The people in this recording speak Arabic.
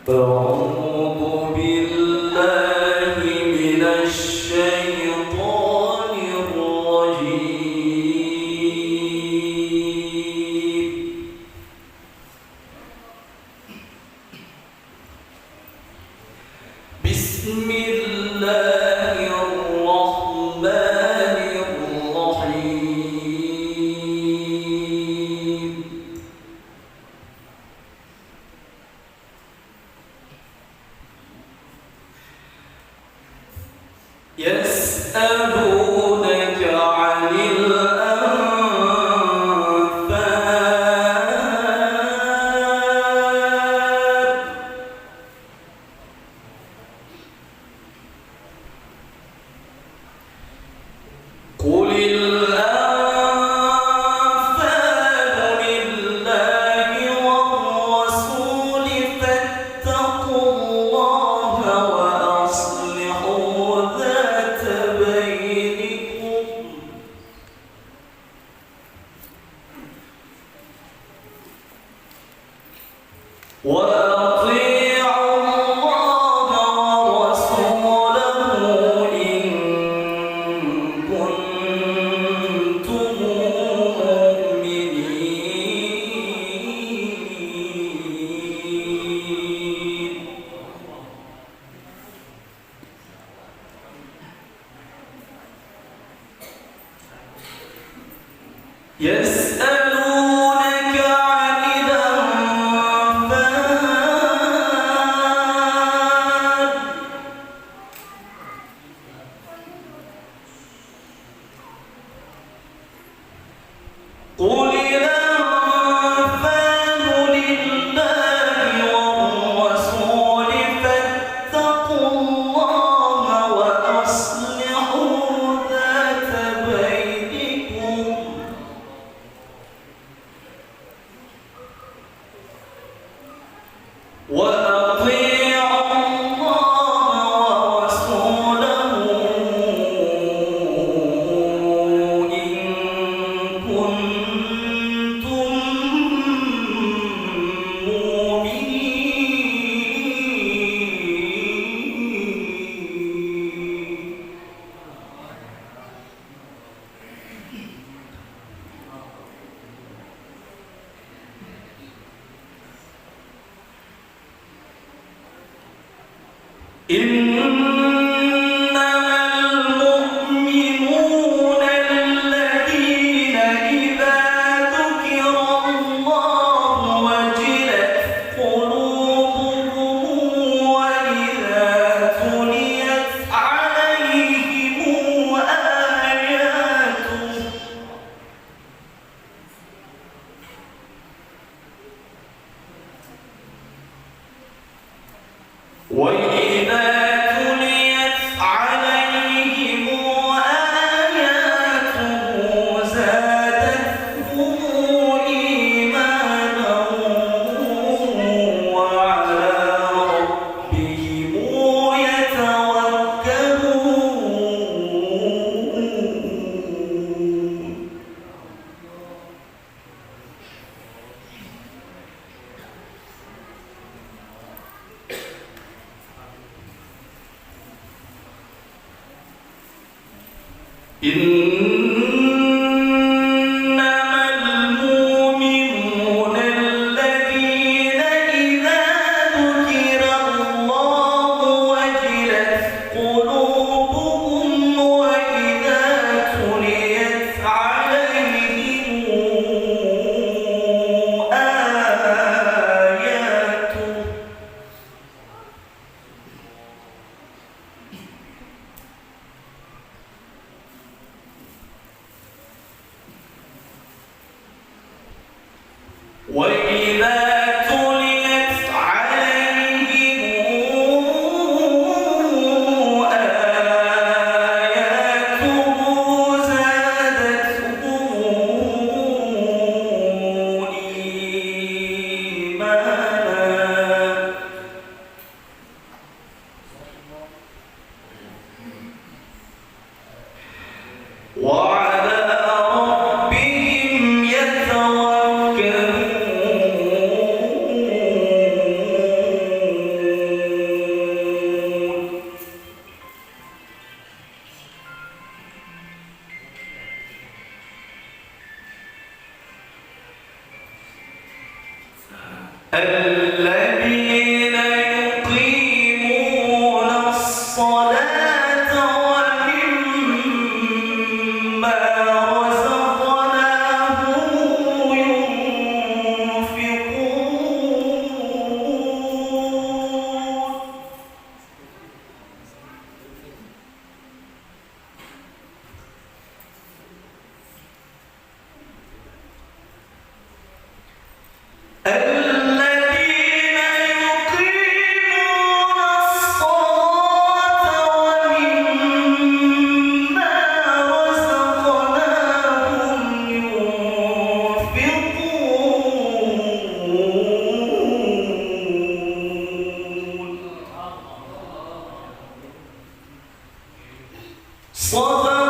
أعوذ بالله من الشيطان الرجيم. بسم الله الرحمن الرحيم. يسألونك عن الأنفال قل الأنفال لله والرسول فاتقوا الله وأصلحوا ذات بينكم وأطيعوا الله ورسوله إن كنتم مؤمنين. يسألونك عن الأنفال قل الأنفال لله والرسول فاتقوا الله وأصلحوا ذات بينكم وأطيعوا الله ورسوله إن كنتم مؤمنين. إنما المؤمنون الذين إذا ذكر الله وجلت قلوبهم وإذا تليت عليهم آياته وإذا تليت عليهم آياته زادتهم إيمانا وعلى ربهم يتوكلون. إنما المؤمنون الذين إذا ذكر الله وجلت قلوبهم وإذا تليت عليهم آياته وإذا تليت عليهم آياته زادتهم إيمانا وعلى ربهم يتوكلون. الذين يقيمون الصلاة ومما رزقناهم ينفقون. الذين يقيمون الصلاة ومما رزقناهم ينفقون. صدق